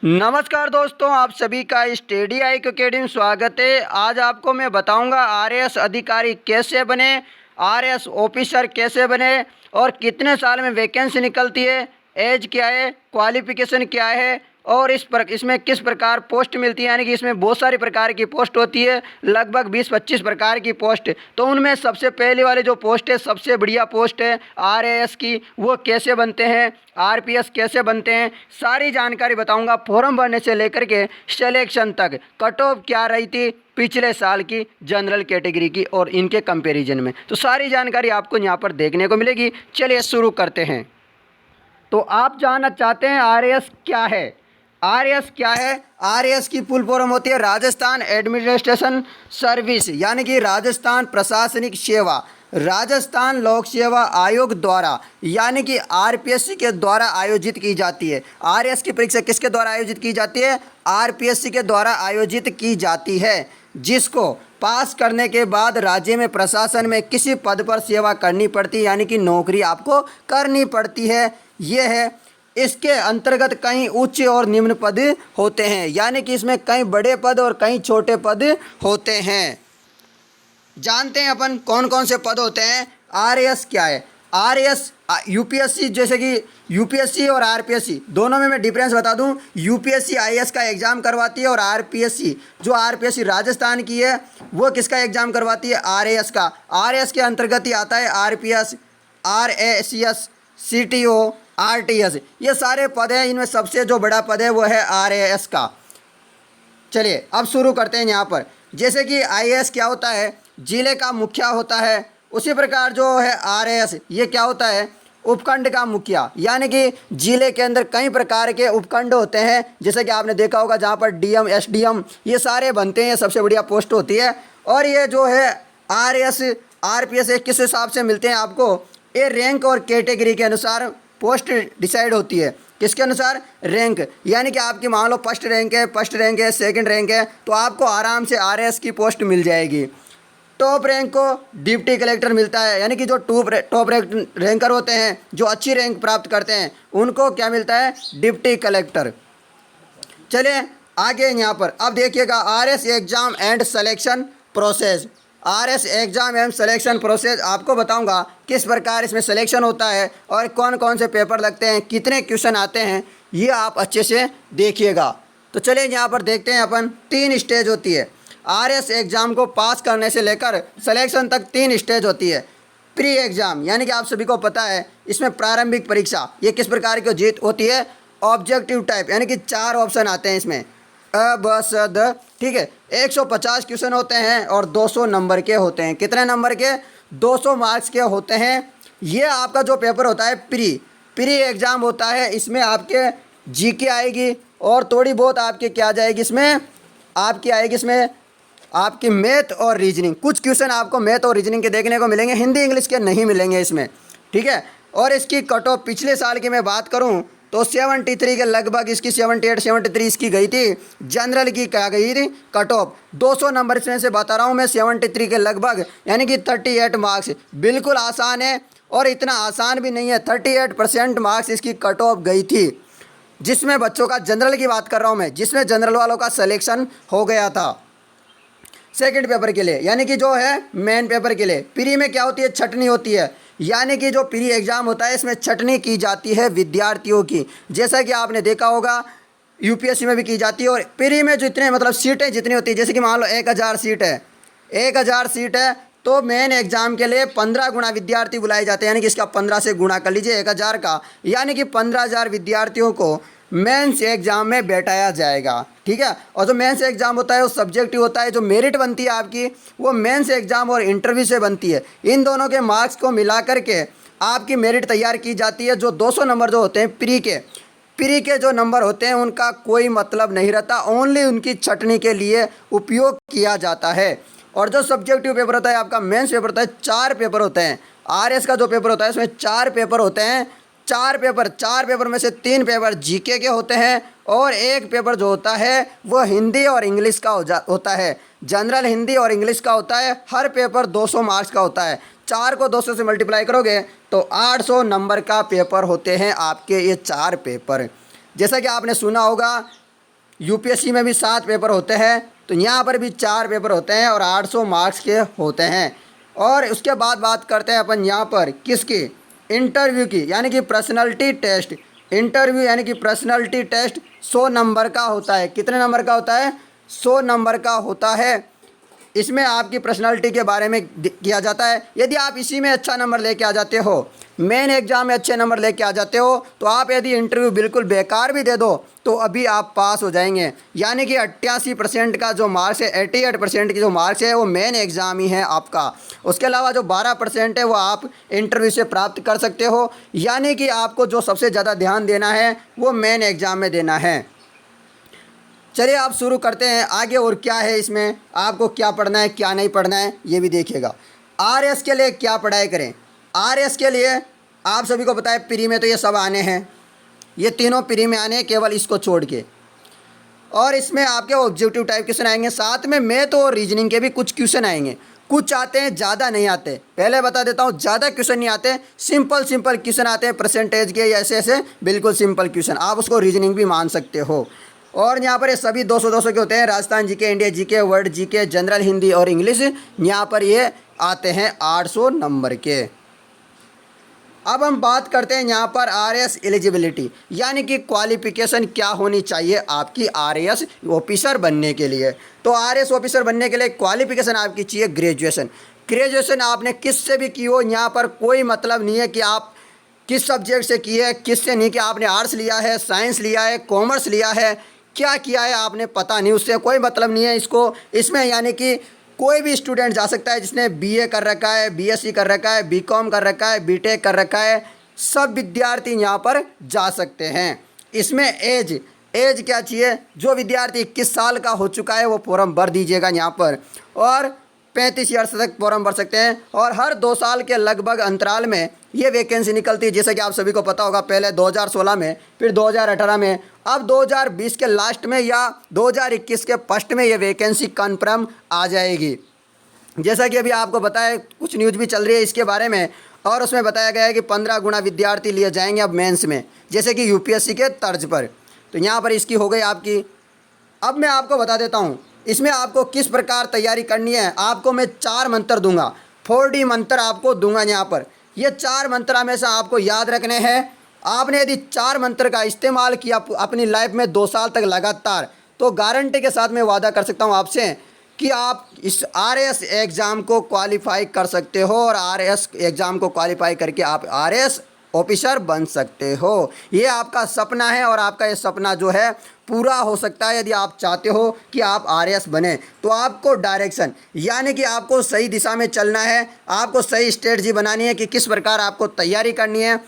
नमस्कार दोस्तों, आप सभी का स्टडी आई अकेडमी स्वागत है। आज आपको मैं बताऊंगा आरएएस अधिकारी कैसे बने, आरएएस ऑफिसर कैसे बने और कितने साल में वैकेंसी निकलती है, एज क्या है, क्वालिफिकेशन क्या है और इसमें किस प्रकार पोस्ट मिलती है। यानी कि इसमें बहुत सारी प्रकार की पोस्ट होती है, लगभग 20-25 प्रकार की पोस्ट। तो उनमें सबसे पहले वाले जो पोस्ट है, सबसे बढ़िया पोस्ट है आरएएस की, वो कैसे बनते हैं, आरपीएस कैसे बनते हैं, सारी जानकारी बताऊंगा। फॉर्म भरने से लेकर के सिलेक्शन तक, कट ऑफ क्या रही थी पिछले साल की जनरल कैटेगरी की और इनके कंपैरिजन में, तो सारी जानकारी आपको यहाँ पर देखने को मिलेगी। चलिए शुरू करते हैं। तो आप जानना चाहते हैं आरएएस क्या है। आरएएस क्या है? आरएएस की फुल फॉर्म होती है राजस्थान एडमिनिस्ट्रेशन सर्विस, यानी कि राजस्थान प्रशासनिक सेवा, राजस्थान लोक सेवा आयोग द्वारा यानी कि आरपीएससी के द्वारा आयोजित की जाती है। आरएएस की परीक्षा किसके द्वारा आयोजित की जाती है? आरपीएससी के द्वारा आयोजित की जाती है, जिसको पास करने के बाद राज्य में प्रशासन में किसी पद पर सेवा करनी पड़ती है, यानी कि नौकरी आपको करनी पड़ती है। ये है। इसके अंतर्गत कई उच्च और निम्न पद होते हैं, यानी कि इसमें कई बड़े पद और कई छोटे पद होते हैं। जानते हैं अपन कौन कौन से पद होते हैं। आरएएस क्या है? आरएएस यूपीएससी, जैसे कि यूपीएससी और आरपीएससी दोनों में मैं डिफरेंस बता दूं। यूपीएससी आईएएस का एग्ज़ाम करवाती है और आरपीएससी, जो आरपीएससी राजस्थान की है, वो किसका एग्ज़ाम करवाती है? आरएएस का। आरएएस के अंतर्गत ही आता है आरपीएस, आरएसीएस, सीटीओ, आरटीएस, ये सारे पद हैं। इनमें सबसे जो बड़ा पद है वो है आरएएस का। चलिए अब शुरू करते हैं यहाँ पर। जैसे कि आईएएस क्या होता है? जिले का मुखिया होता है। उसी प्रकार जो है आरएएस, ये क्या होता है? उपखंड का मुखिया, यानी कि जिले के अंदर कई प्रकार के उपखंड होते हैं, जैसे कि आपने देखा होगा जहाँ पर डीएम, एसडीएम, ये सारे बनते हैं। ये सबसे बढ़िया पोस्ट होती है। और ये जो है आरएएस, आरपीएस, किस हिसाब से मिलते हैं आपको? ये रैंक और कैटेगरी के अनुसार पोस्ट डिसाइड होती है। किसके अनुसार? रैंक, यानी कि आपकी मान लो फर्स्ट रैंक है, सेकंड रैंक है, तो आपको आराम से आरएएस की पोस्ट मिल जाएगी। टॉप रैंक को डिप्टी कलेक्टर मिलता है, यानी कि जो टॉप रैंकर होते हैं, जो अच्छी रैंक प्राप्त करते हैं, उनको क्या मिलता है? Deputy collector. चलिए आगे यहाँ पर अब देखिएगा RAS exam and selection process. RAS exam and selection process आपको बताऊंगा किस प्रकार इसमें सिलेक्शन होता है और कौन कौन से पेपर लगते हैं, कितने क्वेश्चन आते हैं, ये आप अच्छे से देखिएगा। तो चलिए यहाँ पर देखते हैं अपन। 3 स्टेज होती है आरएएस एग्ज़ाम को पास करने से लेकर सिलेक्शन तक। 3 स्टेज होती है। प्री एग्ज़ाम, यानी कि आप सभी को पता है, इसमें प्रारंभिक परीक्षा, ये किस प्रकार की जीत होती है? ऑब्जेक्टिव टाइप, यानी कि 4 ऑप्शन आते हैं इसमें, अ ब स द, ठीक है। 150 क्वेश्चन होते हैं और 200 नंबर के होते हैं। कितने नंबर के? 200 मार्क्स के होते हैं। ये आपका जो पेपर होता है प्री एग्ज़ाम होता है। इसमें आपके जीके आएगी और थोड़ी बहुत आपके क्या जाएगी, इसमें आपकी आएगी, इसमें आपकी मैथ और रीजनिंग। कुछ क्वेश्चन आपको मैथ और रीजनिंग के देखने को मिलेंगे, हिंदी इंग्लिश के नहीं मिलेंगे इसमें, ठीक है। और इसकी कट ऑफ पिछले साल की मैं बात करूं तो 73 के लगभग इसकी 78 73 इसकी गई थी। जनरल की क्या गई थी कट ऑफ? 200 नंबर इसमें से बता रहा हूँ मैं, 73 के लगभग, यानी कि 38 मार्क्स। बिल्कुल आसान है और इतना आसान भी नहीं है। 38% मार्क्स इसकी कट ऑफ गई थी, जिसमें बच्चों का, जनरल की बात कर रहा हूँ मैं, जिसमें जनरल वालों का सिलेक्शन हो गया था सेकंड पेपर के लिए, यानी कि जो है मेन पेपर के लिए। प्री में क्या होती है? छटनी होती है, यानी कि जो प्री एग्ज़ाम होता है इसमें छटनी की जाती है विद्यार्थियों की, जैसा कि आपने देखा होगा यूपीएससी में भी की जाती है। और प्री में जितने मतलब सीटें जितनी होती है, जैसे कि मान लो 1000 सीट है, 1000 सीट है, तो मेन एग्ज़ाम के लिए 15 गुना विद्यार्थी बुलाए जाते हैं, यानी कि इसका 15 से गुणा कर लीजिए 1000 का, यानी कि 15,000 विद्यार्थियों को मेंस एग्ज़ाम में बैठाया जाएगा, ठीक है। और जो मेंस एग्ज़ाम होता है वो सब्जेक्टिव होता है। जो मेरिट बनती है आपकी, वो मेंस एग्ज़ाम और इंटरव्यू से बनती है। इन दोनों के मार्क्स को मिला करके आपकी मेरिट तैयार की जाती है। जो 200 नंबर जो होते हैं प्री के जो नंबर होते हैं, उनका कोई मतलब नहीं रहता, ओनली उनकी छटनी के लिए उपयोग किया जाता है। और जो सब्जेक्टिव पेपर होता है आपका, मेंस पेपर होता है, 4 पेपर होते हैं। आरएस का जो पेपर होता है उसमें 4 पेपर होते हैं। 4 पेपर में से 3 पेपर जीके के होते हैं और 1 पेपर जो होता है वो हिंदी और इंग्लिश का होता है। जनरल हिंदी और इंग्लिश का होता है। हर पेपर 200 मार्क्स का होता है। 4 को 200 से मल्टीप्लाई करोगे तो 800 नंबर का पेपर होते हैं आपके ये 4 पेपर। जैसा कि आपने सुना होगा यूपीएससी में भी 7 पेपर होते हैं, तो यहाँ पर भी 4 पेपर होते हैं और 800 मार्क्स के होते हैं। और उसके बाद बात करते हैं अपन यहाँ पर किसकी, इंटरव्यू की, यानी कि पर्सनालिटी टेस्ट। इंटरव्यू यानी कि पर्सनालिटी टेस्ट 100 नंबर का होता है। कितने नंबर का होता है? 100 नंबर का होता है। इसमें आपकी पर्सनालिटी के बारे में किया जाता है। यदि आप इसी में अच्छा नंबर लेके आ जाते हो, मेन एग्ज़ाम में अच्छे नंबर लेके आ जाते हो, तो आप यदि इंटरव्यू बिल्कुल बेकार भी दे दो तो अभी आप पास हो जाएंगे। यानी कि 88% का जो मार्क्स है, 88% की जो मार्क्स है वो मेन एग्ज़ाम ही है आपका। उसके अलावा जो 12% है वो आप इंटरव्यू से प्राप्त कर सकते हो। यानी कि आपको जो सबसे ज़्यादा ध्यान देना है वो मेन एग्ज़ाम में देना है। चलिए आप शुरू करते हैं आगे। और क्या है इसमें, आपको क्या पढ़ना है क्या नहीं पढ़ना है ये भी देखिएगा। आरएस के लिए क्या पढ़ाई करें? आरएस के लिए आप सभी को पता है प्री में तो ये सब आने हैं, ये तीनों प्री में आने हैं केवल इसको छोड़ के। और इसमें आपके ऑब्जेक्टिव टाइप क्वेश्चन आएंगे, साथ में मैथ और रीजनिंग के भी कुछ क्वेश्चन आएंगे। कुछ आते हैं, ज़्यादा नहीं आते। पहले बता देता हूँ, ज़्यादा क्वेश्चन नहीं आते, सिंपल क्वेश्चन आते हैं परसेंटेज के, ऐसे ऐसे बिल्कुल सिंपल क्वेश्चन। आप उसको रीजनिंग भी मान सकते हो। और यहाँ पर ये सभी 200-200 के होते हैं। Rajasthan GK, India GK, world GK, general Hindi और इंग्लिश, यहाँ पर ये आते हैं 800 नंबर के। अब हम बात करते हैं यहाँ पर आरएस एलिजिबिलिटी, यानी कि क्वालिफिकेशन क्या होनी चाहिए आपकी आरएस ऑफिसर बनने के लिए। तो आरएस ऑफिसर बनने के लिए क्वालिफिकेशन आपकी चाहिए ग्रेजुएशन। ग्रेजुएशन आपने किससे भी की हो, यहाँ पर कोई मतलब नहीं है कि आप किस सब्जेक्ट से की है, किससे नहीं, कि आपने आर्ट्स लिया है, साइंस लिया है, कॉमर्स लिया है, क्या किया है आपने पता नहीं, उससे कोई मतलब नहीं है इसको। इसमें यानी कि कोई भी स्टूडेंट जा सकता है जिसने बीए कर रखा है, बीएससी कर रखा है, बीकॉम कर रखा है, बीटेक कर रखा है, सब विद्यार्थी यहाँ पर जा सकते हैं। इसमें एज क्या चाहिए, जो विद्यार्थी 21 साल का हो चुका है वो फॉर्म भर दीजिएगा यहाँ पर। और 35 ईयर्स तक फॉर्म भर सकते हैं। और हर 2 साल के लगभग अंतराल में ये वैकेंसी निकलती है, जैसे कि आप सभी को पता होगा। पहले 2016 में, फिर 2018 में, अब 2020 के लास्ट में या 2021 के फर्स्ट में ये वैकेंसी कन्फर्म आ जाएगी। जैसा कि अभी आपको बताया, कुछ न्यूज़ भी चल रही है इसके बारे में, और उसमें बताया गया है कि 15 गुना विद्यार्थी लिए जाएंगे अब मेंस में, जैसे कि यूपीएससी के तर्ज पर। तो यहाँ पर इसकी हो गई आपकी। अब मैं आपको बता देता हूँ इसमें आपको किस प्रकार तैयारी करनी है। आपको मैं 4 मंत्र दूंगा, 4D मंत्र आपको दूंगा यहाँ पर। ये 4 मंत्र हमेशा आपको याद रखने हैं। आपने यदि 4 मंत्र का इस्तेमाल किया अपनी लाइफ में 2 साल तक लगातार, तो गारंटी के साथ मैं वादा कर सकता हूँ आपसे कि आप इस आरएस एग्ज़ाम को क्वालिफाई कर सकते हो। और आरएस एग्ज़ाम को क्वालिफाई करके आप आरएस ऑफिसर बन सकते हो। ये आपका सपना है और आपका ये सपना जो है पूरा हो सकता है यदि आप चाहते हो कि आप आरएस बने। तो आपको डायरेक्शन, यानी कि आपको सही दिशा में चलना है, आपको सही स्ट्रेटजी बनानी है कि किस प्रकार आपको तैयारी करनी है।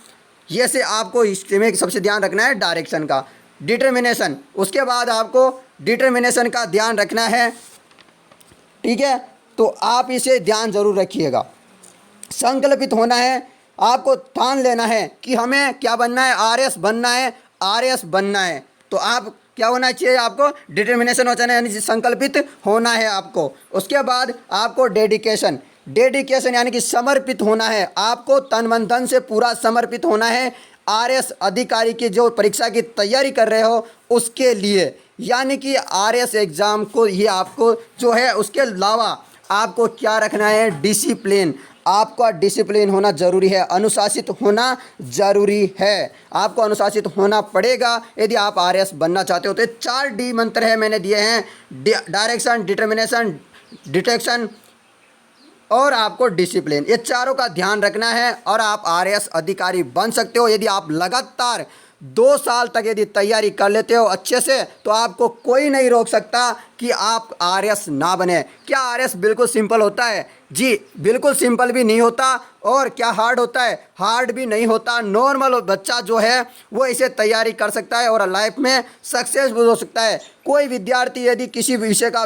ये से आपको इसमें सबसे ध्यान रखना है डायरेक्शन का। डिटर्मिनेशन, उसके बाद आपको डिटर्मिनेशन का ध्यान रखना है, ठीक है। तो आप इसे ध्यान ज़रूर रखिएगा। संकल्पित होना है, आपको ठान लेना है कि हमें क्या बनना है, आरएस बनना है, आरएस बनना है। तो आप क्या होना चाहिए, आपको डिटर्मिनेशन हो जाना है, यानी संकल्पित होना है आपको। उसके बाद आपको डेडिकेशन यानी कि समर्पित होना है। आपको तन मन धन से पूरा समर्पित होना है आरएस अधिकारी की जो परीक्षा की तैयारी कर रहे हो उसके लिए। यानी कि आरएस एग्ज़ाम को ये आपको जो है, उसके अलावा आपको क्या रखना है, डिसिप्लिन। आपका डिसिप्लिन होना ज़रूरी है, अनुशासित होना ज़रूरी है। आपको अनुशासित होना पड़ेगा यदि आप आरएस बनना चाहते हो। तो 4D मंत्र है मैंने दिए हैं, डायरेक्शन, डिटर्मिनेशन, डिटेक्शन और आपको डिसिप्लिन। ये चारों का ध्यान रखना है और आप आरएस अधिकारी बन सकते हो यदि आप लगातार 2 साल तक यदि तैयारी कर लेते हो अच्छे से। तो आपको कोई नहीं रोक सकता कि आप आरएस ना बने। क्या आरएस बिल्कुल सिंपल होता है? जी बिल्कुल सिंपल भी नहीं होता। और क्या हार्ड होता है? हार्ड भी नहीं होता। नॉर्मल बच्चा जो है वो इसे तैयारी कर सकता है और लाइफ में सक्सेसफुल हो सकता है। कोई विद्यार्थी यदि किसी विषय का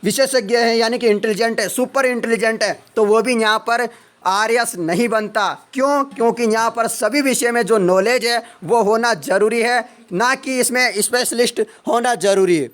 विशेषज्ञ है, यानी कि इंटेलिजेंट है, सुपर इंटेलिजेंट है, तो वो भी यहाँ पर आरएस नहीं बनता। क्यों? क्योंकि यहाँ पर सभी विषय में जो नॉलेज है वो होना ज़रूरी है, ना कि इसमें स्पेशलिस्ट होना ज़रूरी है,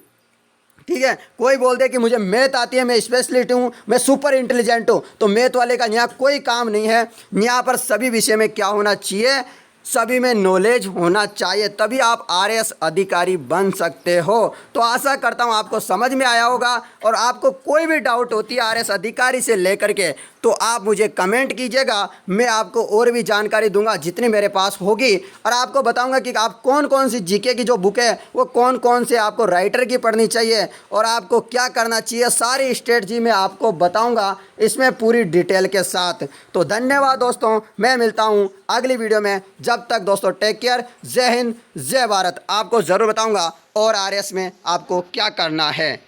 ठीक है। कोई बोल दे कि मुझे मैथ आती है, मैं स्पेशलिस्ट हूँ, मैं सुपर इंटेलिजेंट हूँ, तो मैथ वाले का यहाँ कोई काम नहीं है। यहाँ पर सभी विषय में क्या होना चाहिए, सभी में नॉलेज होना चाहिए, तभी आप आरएएस अधिकारी बन सकते हो। तो आशा करता हूँ आपको समझ में आया होगा, और आपको कोई भी डाउट होती है आरएएस अधिकारी से लेकर के तो आप मुझे कमेंट कीजिएगा, मैं आपको और भी जानकारी दूंगा जितनी मेरे पास होगी, और आपको बताऊंगा कि आप कौन कौन सी जीके की जो बुक है वो कौन कौन से आपको राइटर की पढ़नी चाहिए और आपको क्या करना चाहिए, सारी स्ट्रेटजी मैं आपको बताऊंगा इसमें पूरी डिटेल के साथ। तो धन्यवाद दोस्तों, मैं मिलता हूं अगली वीडियो में। जब तक दोस्तों टेक केयर, जय हिंद जय भारत। आपको ज़रूर बताऊंगा और आरएएस में आपको क्या करना है।